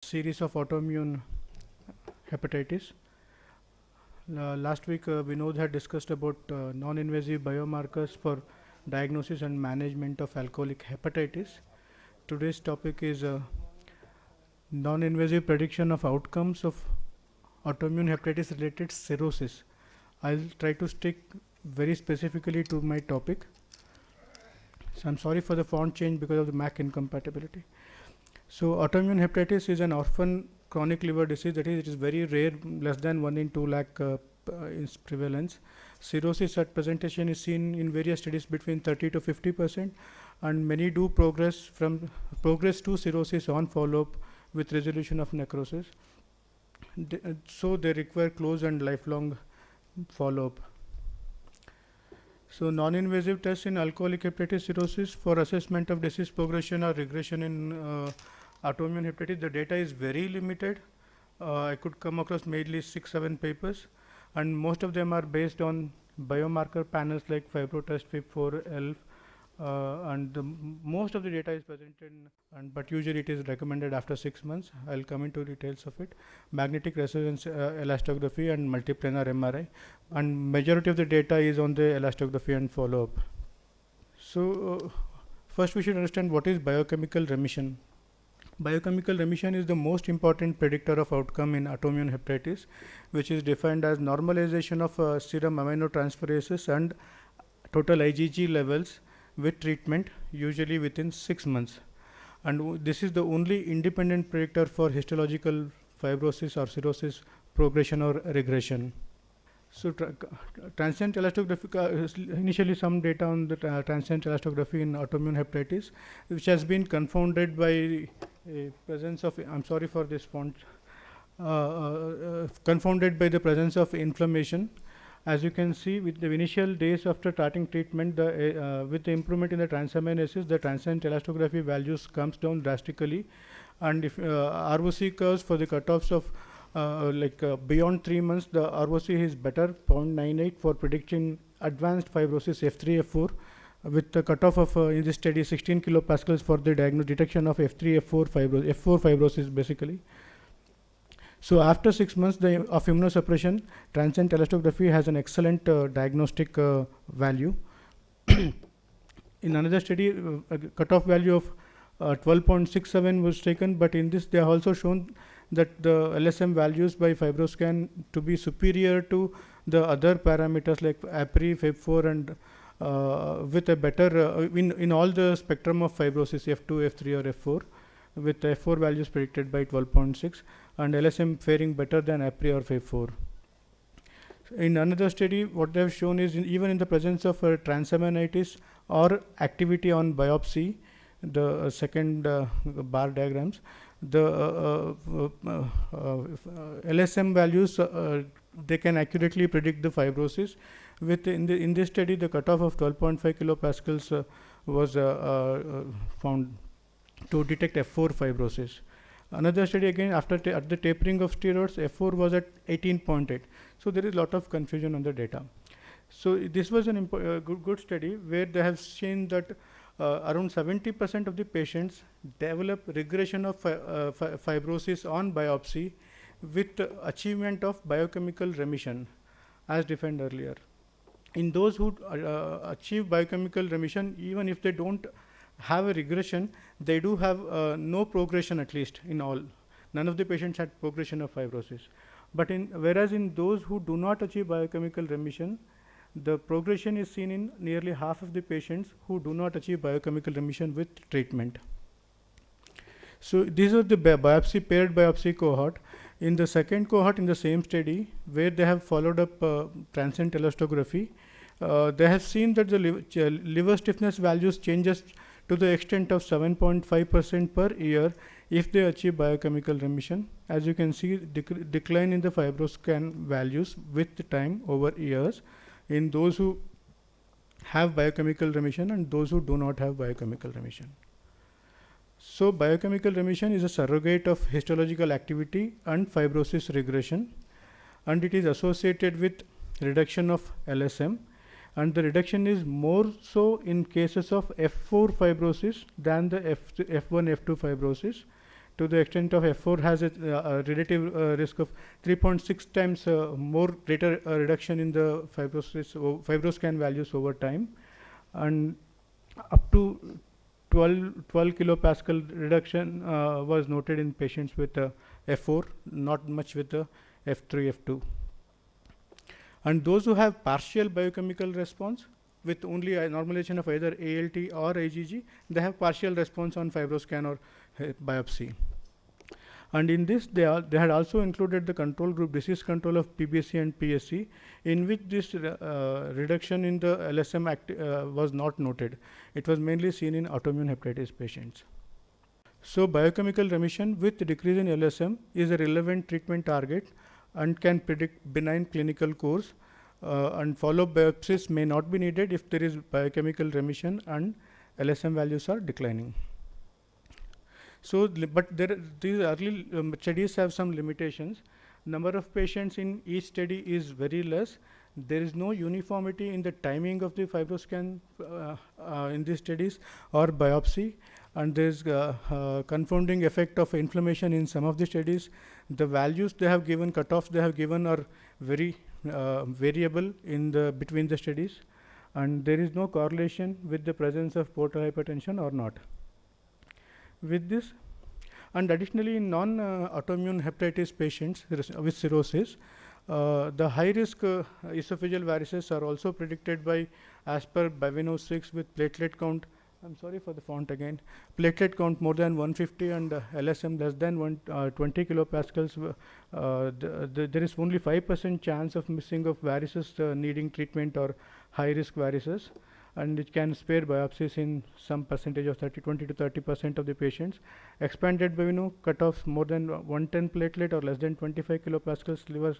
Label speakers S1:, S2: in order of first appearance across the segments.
S1: series of autoimmune hepatitis. Last week, Vinod had discussed about non-invasive biomarkers for diagnosis and management of alcoholic hepatitis. Today's topic is non-invasive prediction of outcomes of autoimmune hepatitis related cirrhosis. I'll try to stick very specifically to my topic. So I'm sorry for the font change because of the Mac incompatibility. So autoimmune hepatitis is an orphan chronic liver disease, that is, it is very rare, less than 1 in 2 lakh is prevalence. Cirrhosis at presentation is seen in various studies between 30 to 50%, and many do progress to cirrhosis on follow-up with resolution of necrosis. So they require close and lifelong follow-up. So non-invasive tests in alcoholic hepatitis cirrhosis for assessment of disease progression or regression in autoimmune hepatitis, the data is very limited. I could come across mainly 6-7 papers, and most of them are based on biomarker panels like FibroTest, FIB4, ELF, and most of the data is presented, but usually it is recommended after 6 months. I'll come into details of it. Magnetic resonance elastography and multiplanar MRI, and majority of the data is on the elastography and follow-up. So first we should understand what is biochemical remission. Biochemical remission is the most important predictor of outcome in autoimmune hepatitis, which is defined as normalization of serum aminotransferases and total IgG levels with treatment, usually within 6 months. And this is the only independent predictor for histological fibrosis or cirrhosis progression or regression. So transient elastography, initially some data on the transient elastography in autoimmune hepatitis, which has been confounded by presence of, I'm sorry for this font, confounded by the presence of inflammation. As you can see, with the initial days after starting treatment, with the improvement in the transaminases, the transient elastography values comes down drastically, and if ROC curves for the cutoffs of beyond 3 months, the ROC is better, 0.98 for predicting advanced fibrosis F3, F4, with the cutoff of in this study 16 kilopascals for the detection of F3, F4 fibrosis basically. So after 6 months of immunosuppression, transient elastography has an excellent diagnostic value. In another study, a cutoff value of 12.67 was taken, but in this they have also shown that the LSM values by FibroScan to be superior to the other parameters like APRI, FIB4, and with a better in all the spectrum of fibrosis F2, F3 or F4, with F4 values predicted by 12.6 and LSM faring better than APRI or FIB4. In another study, what they have shown is even in the presence of transaminitis or activity on biopsy, the second bar diagrams, the LSM values they can accurately predict the fibrosis. With in this study, the cutoff of 12.5 kilopascals was found to detect F4 fibrosis. Another study again after at the tapering of steroids, F4 was at 18.8. So there is a lot of confusion on the data. So this was an good study where they have seen that around 70% of the patients develop regression of fibrosis on biopsy with achievement of biochemical remission as defined earlier. In those who achieve biochemical remission, even if they don't have a regression, they do have no progression, at least in all. None of the patients had progression of fibrosis. But whereas in those who do not achieve biochemical remission, the progression is seen in nearly half of the patients who do not achieve biochemical remission with treatment. So these are the paired biopsy cohort. In the second cohort in the same study, where they have followed up transient elastography, they have seen that the liver stiffness values changes to the extent of 7.5% per year if they achieve biochemical remission. As you can see, decline in the FibroScan values with the time over years in those who have biochemical remission and those who do not have biochemical remission. So biochemical remission is a surrogate of histological activity and fibrosis regression, and it is associated with reduction of LSM, and the reduction is more so in cases of F4 fibrosis than the F1, F2 fibrosis. to the extent of F4 has a relative risk of 3.6 times more greater reduction in the fibroscan values over time, and up to 12 kilopascal reduction was noted in patients with F4, not much with the F3, F2. And those who have partial biochemical response with only a normalization of either ALT or IgG, they have partial response on fibroscan or biopsy. And in this, they had also included the control group disease control of PBC and PSC, in which this reduction in the LSM was not noted. It was mainly seen in autoimmune hepatitis patients. So biochemical remission with decrease in LSM is a relevant treatment target and can predict benign clinical course, and follow-up biopsies may not be needed if there is biochemical remission and LSM values are declining. So, but these early studies have some limitations. Number of patients in each study is very less. There is no uniformity in the timing of the fibroscan in these studies or biopsy, and there is confounding effect of inflammation in some of the studies. The values they have given, cutoffs they have given, are very variable in between the studies, and there is no correlation with the presence of portal hypertension or not. With this, and additionally in non-autoimmune hepatitis patients with cirrhosis, the high risk esophageal varices are also predicted by, as per Baveno 6, with platelet count, I'm sorry for the font again, platelet count more than 150 and LSM less than 20 kilopascals. There is only 5% chance of missing of varices needing treatment or high risk varices, and it can spare biopsies in some percentage of 20 to 30% of the patients. Expanded Baveno cutoffs more than 110 platelet or less than 25 kilopascals livers.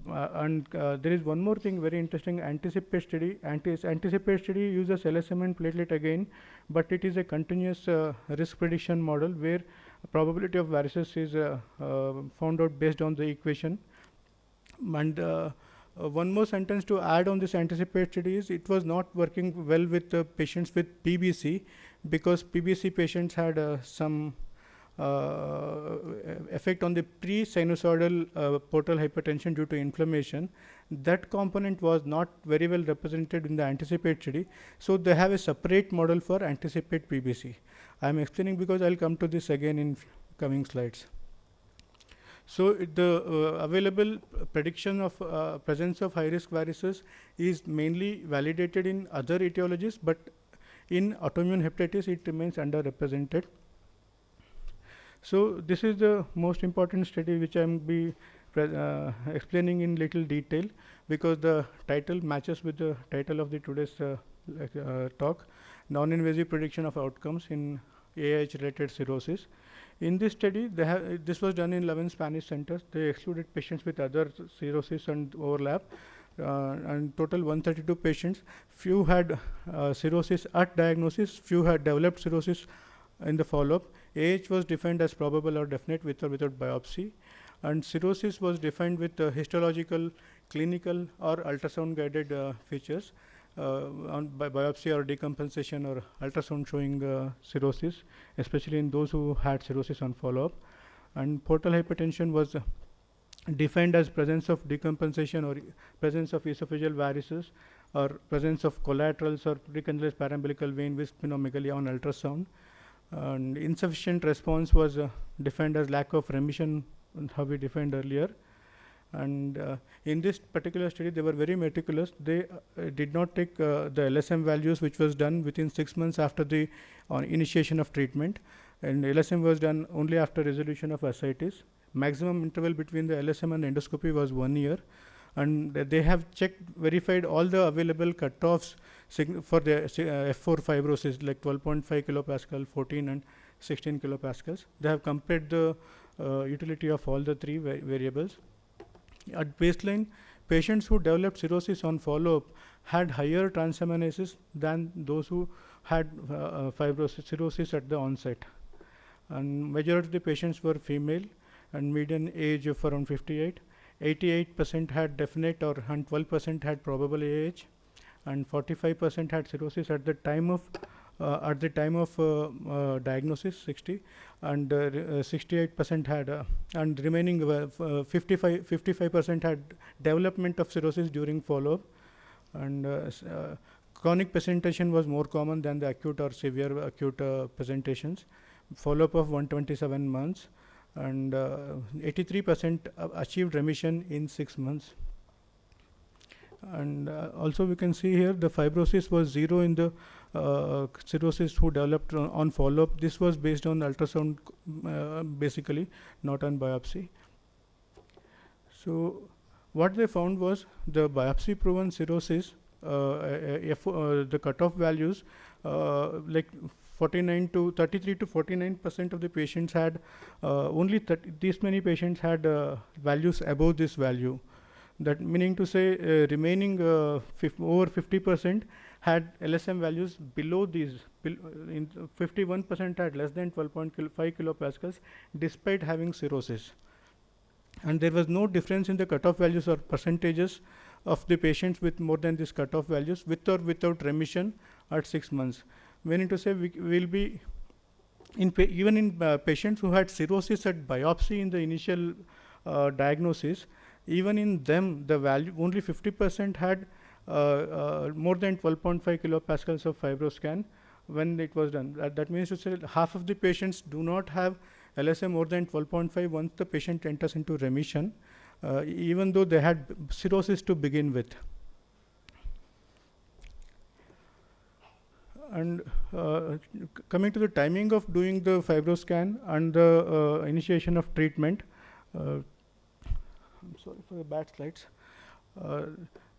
S1: And there is one more thing very interesting. Anticipate study uses LSM and platelet again, but it is a continuous risk prediction model where probability of varices is found out based on the equation. And one more sentence to add on this Anticipate study is it was not working well with patients with PBC, because PBC patients had some effect on the pre-sinusoidal portal hypertension due to inflammation. That component was not very well represented in the Anticipate study, so they have a separate model for Anticipate PBC. I am explaining because I will come to this again in coming slides. So the available prediction of presence of high risk varices is mainly validated in other etiologies, but in autoimmune hepatitis it remains underrepresented. So this is the most important study which I am explaining in little detail, because the title matches with the title of the today's talk, Non-Invasive Prediction of Outcomes in AIH related cirrhosis. In this study, this was done in 11 Spanish centers. They excluded patients with other cirrhosis and overlap, and total 132 patients. Few had cirrhosis at diagnosis, few had developed cirrhosis in the follow-up. AH was defined as probable or definite with or without biopsy, and cirrhosis was defined with histological, clinical or ultrasound guided features by biopsy or decompensation or ultrasound showing cirrhosis, especially in those who had cirrhosis on follow-up. And portal hypertension was defined as presence of decompensation or presence of esophageal varices or presence of collaterals or precancerous parambilical vein with splenomegaly on ultrasound. And insufficient response was defined as lack of remission, how we defined earlier. And in this particular study, they were very meticulous. They did not take the LSM values, which was done within 6 months after the initiation of treatment, and LSM was done only after resolution of ascites. Maximum interval between the LSM and endoscopy was 1 year, and they have verified all the available cutoffs for the F4 fibrosis, like 12.5 kilopascal, 14 and 16 kilopascals. They have compared the utility of all the three variables. At baseline, patients who developed cirrhosis on follow-up had higher transaminases than those who had cirrhosis at the onset. And majority of the patients were female, and median age of around 58. 88% had definite and 12% had probable AH, and 45% had cirrhosis at the time of at the time of diagnosis 60, and 68% had and remaining 55% had development of cirrhosis during follow-up, and chronic presentation was more common than the acute or severe acute presentations. Follow-up of 127 months, and 83% achieved remission in 6 months. And also we can see here the fibrosis was 0 in the cirrhosis who developed on follow-up. This was based on ultrasound basically, not on biopsy. So what they found was the biopsy proven cirrhosis, the cutoff values, like 49 to 33 to 49% of the patients had only these many patients had values above this value. That meaning to say remaining over 50% had LSM values below these. 51% had less than 12.5 kilopascals despite having cirrhosis. And there was no difference in the cutoff values or percentages of the patients with more than these cutoff values, with or without remission at 6 months. Meaning to say we will be even in patients who had cirrhosis at biopsy in the initial diagnosis, even in them the value only 50% had more than 12.5 kilopascals of fibroscan when it was done. That means to say half of the patients do not have LSM more than 12.5 once the patient enters into remission, even though they had cirrhosis to begin with. And coming to the timing of doing the fibroscan and the initiation of treatment, I'm sorry for the bad slides.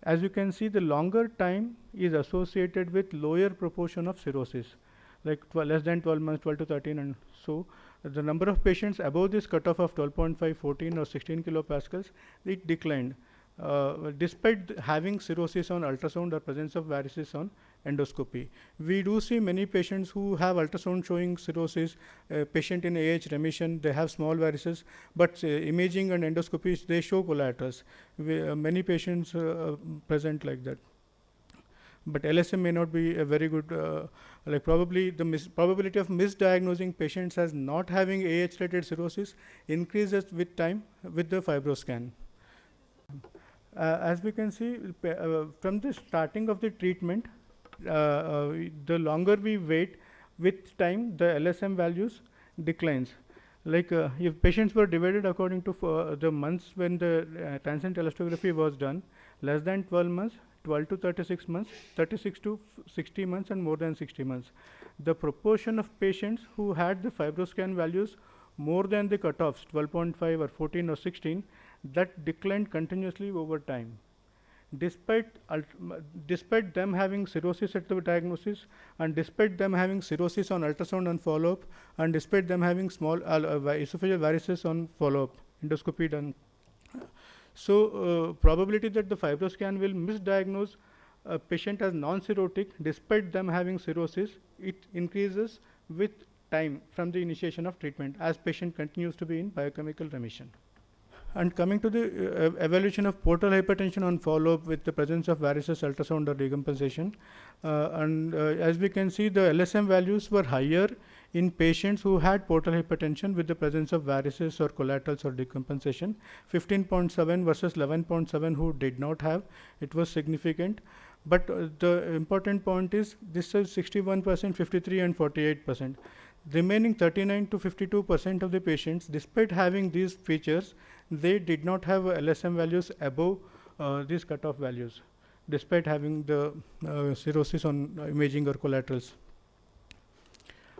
S1: As you can see, the longer time is associated with lower proportion of cirrhosis, like less than 12 months, 12 to 13, and so the number of patients above this cutoff of 12.5, 14 or 16 kilopascals, it declined despite having cirrhosis on ultrasound or presence of varices on endoscopy. We do see many patients who have ultrasound showing cirrhosis, patient in AH remission, they have small varices, but imaging and endoscopy, they show collaterals. Many patients present like that. But LSM may not be a very good, like probably the probability of misdiagnosing patients as not having AH-related cirrhosis increases with time with the fibroscan. As we can see, from the starting of the treatment, the longer we wait, with time the LSM values declines. Like if patients were divided according to the months when the transient elastography was done, less than 12 months, 12 to 36 months, 36 to 60 months, and more than 60 months. The proportion of patients who had the fibroscan values more than the cutoffs, 12.5 or 14 or 16, that declined continuously over time. Despite them having cirrhosis at the diagnosis, and despite them having cirrhosis on ultrasound and follow-up, and despite them having small esophageal varices on follow-up, endoscopy done. So probability that the fibroscan will misdiagnose a patient as non-cirrhotic despite them having cirrhosis, it increases with time from the initiation of treatment as patient continues to be in biochemical remission. And coming to the evaluation of portal hypertension on follow-up with the presence of varices, ultrasound or decompensation, as we can see, the LSM values were higher in patients who had portal hypertension with the presence of varices or collaterals or decompensation. 15.7 versus 11.7 who did not have. It was significant. But the important point is this is 61%, 53 and 48%. Remaining 39 to 52% of the patients, despite having these features, they did not have LSM values above these cutoff values, despite having the cirrhosis on imaging or collaterals.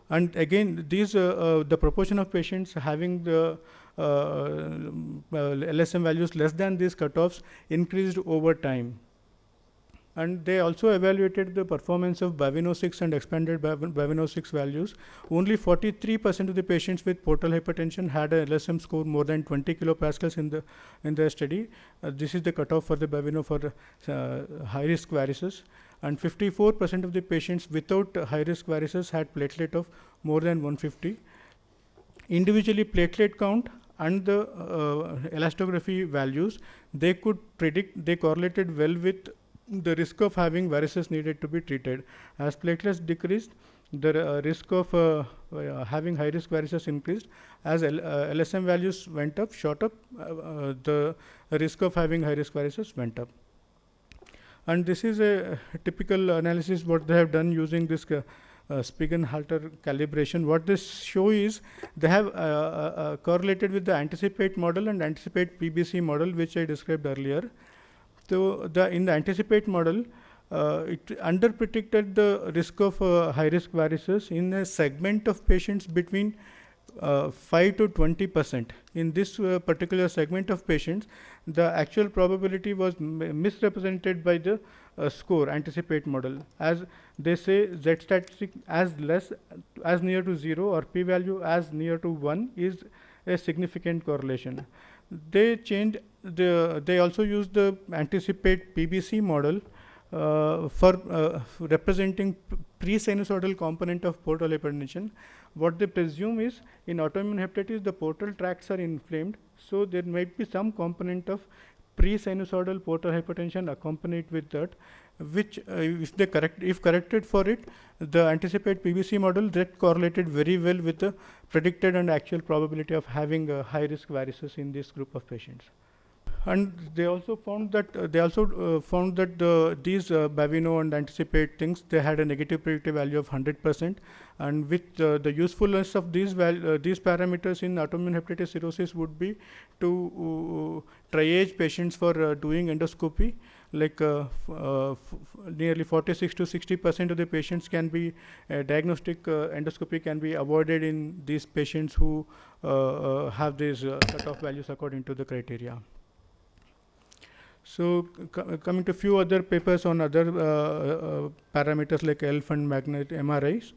S1: And again, these the proportion of patients having the LSM values less than these cutoffs increased over time. And they also evaluated the performance of Baveno 6 and expanded Baveno 6 values. Only 43% of the patients with portal hypertension had a LSM score more than 20 kilopascals in the study. This is the cutoff for the Baveno for high risk varices. And 54% of the patients without high risk varices had platelet of more than 150. Individually, platelet count and the elastography values, they could predict, they correlated well with the risk of having varices needed to be treated. As platelets decreased, the risk of having high risk varices increased. As LSM values went up, shot up, the risk of having high risk varices went up. And this is a typical analysis what they have done using this Spigen-Halter calibration. What this show is they have correlated with the anticipate model and anticipate PBC model, which I described earlier. So in the anticipate model, it under predicted the risk of high risk varices in a segment of patients between 5 to 20%. In this particular segment of patients, the actual probability was misrepresented by the score anticipate model. As they say, z statistic as near to 0 or p value as near to 1 is a significant correlation. They also used the anticipate PBC model for representing pre-sinusoidal component of portal hypertension. What they presume is in autoimmune hepatitis, the portal tracts are inflamed, so there might be some component of pre-sinusoidal portal hypertension accompanied with that, which if corrected for it, the anticipate PBC model that correlated very well with the predicted and actual probability of having high risk varices in this group of patients. And they also found that these Baveno and anticipate things, they had a negative predictive value of 100%, and with the usefulness of these parameters in autoimmune hepatitis cirrhosis would be to triage patients for doing endoscopy. Like nearly 46 to 60% of the patients can be diagnostic endoscopy can be avoided in these patients who have these cutoff values according to the criteria. So coming to a few other papers on other parameters like ELF and magnet MRIs,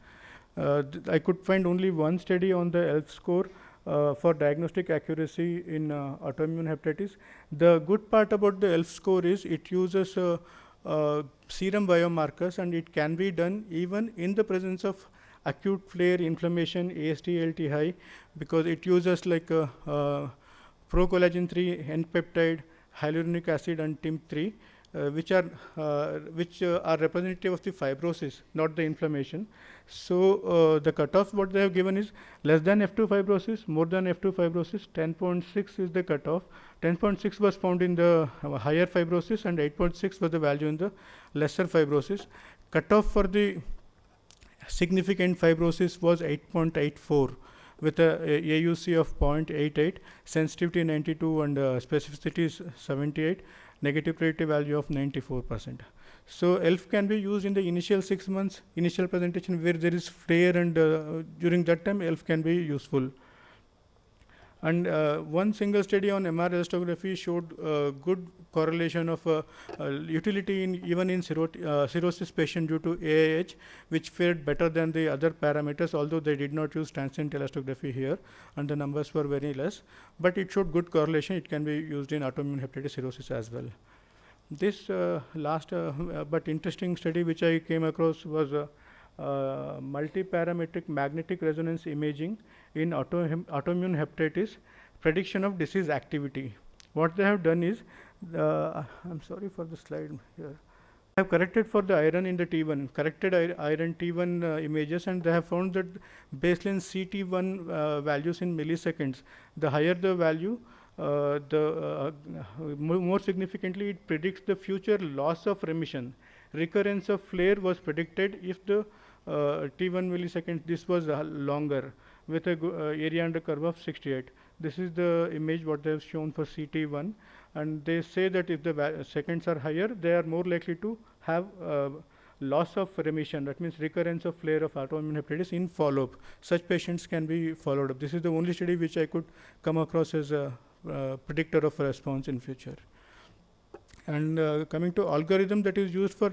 S1: I could find only one study on the ELF score for diagnostic accuracy in autoimmune hepatitis. The good part about the ELF score is it uses serum biomarkers, and it can be done even in the presence of acute flare, inflammation, AST, ALT high, because it uses like procollagen 3, N-peptide, hyaluronic acid and TIM3, which are representative of the fibrosis, not the inflammation. So the cutoff what they have given is less than F2 fibrosis, more than F2 fibrosis. 10.6 is the cutoff. 10.6 was found in the higher fibrosis, and 8.6 was the value in the lesser fibrosis. Cutoff for the significant fibrosis was 8.84. with a AUC of 0.88, sensitivity 92, and specificity is 78, negative predictive value of 94%. So ELF can be used in the initial 6 months, initial presentation where there is flare, and during that time ELF can be useful. And one single study on MR elastography showed good correlation of utility even in cirrhosis patient due to AIH, which fared better than the other parameters, although they did not use transient elastography here, and the numbers were very less. But it showed good correlation. It can be used in autoimmune hepatitis cirrhosis as well. This last but interesting study which I came across was multiparametric magnetic resonance imaging in autoimmune hepatitis, prediction of disease activity. What they have done is, I'm sorry for the slide here. I have corrected for the iron in the T1, corrected iron T1 images, and they have found that baseline CT1 values in milliseconds, the higher the value, more significantly it predicts the future loss of remission. Recurrence of flare was predicted if the T1 milliseconds, this was longer, with a area under curve of 68. This is the image what they have shown for CT1, and they say that if the seconds are higher, they are more likely to have loss of remission. That means recurrence of flare of autoimmune hepatitis in follow-up. Such patients can be followed up. This is the only study which I could come across as a predictor of response in future. And coming to algorithm that is used for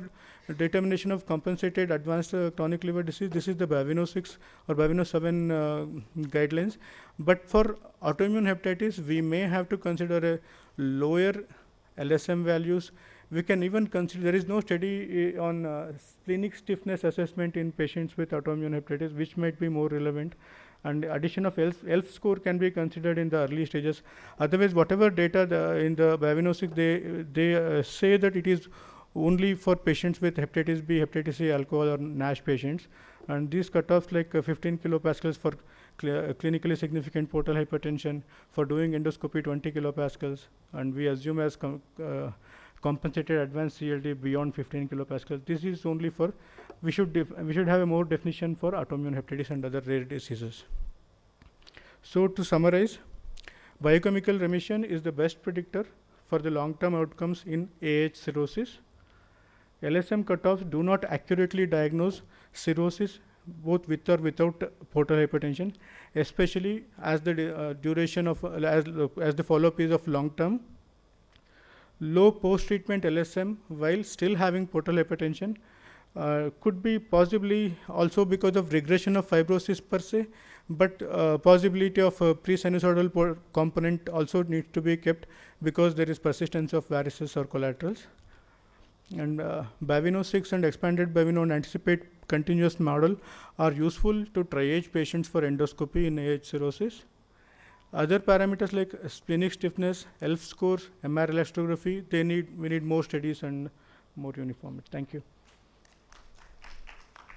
S1: determination of compensated advanced chronic liver disease, this is the Baveno 6 or Baveno 7 guidelines. But for autoimmune hepatitis, we may have to consider a lower LSM values. We can even consider, there is no study on splenic stiffness assessment in patients with autoimmune hepatitis, which might be more relevant. And addition of ELF score can be considered in the early stages. Otherwise, whatever data in the Baveno 6, they say that it is only for patients with hepatitis B, hepatitis C, alcohol or NASH patients. And these cutoffs like 15 kilopascals for clinically significant portal hypertension, for doing endoscopy 20 kilopascals, and we assume as compensated advanced CLD beyond 15 kilopascals. This is only for, we should have a more definition for autoimmune hepatitis and other rare diseases. So to summarize, biochemical remission is the best predictor for the long-term outcomes in AH cirrhosis. LSM cutoffs do not accurately diagnose cirrhosis both with or without portal hypertension, especially as the duration of as the follow-up is of long term. Low post-treatment LSM while still having portal hypertension could be possibly also because of regression of fibrosis per se, but possibility of pre-sinusoidal component also needs to be kept because there is persistence of varices or collaterals. And Baveno 6 and expanded Baveno and anticipate continuous model are useful to triage patients for endoscopy in AH cirrhosis. Other parameters like splenic stiffness, ELF scores, MR elastography, we need more studies and more uniformity. Thank you.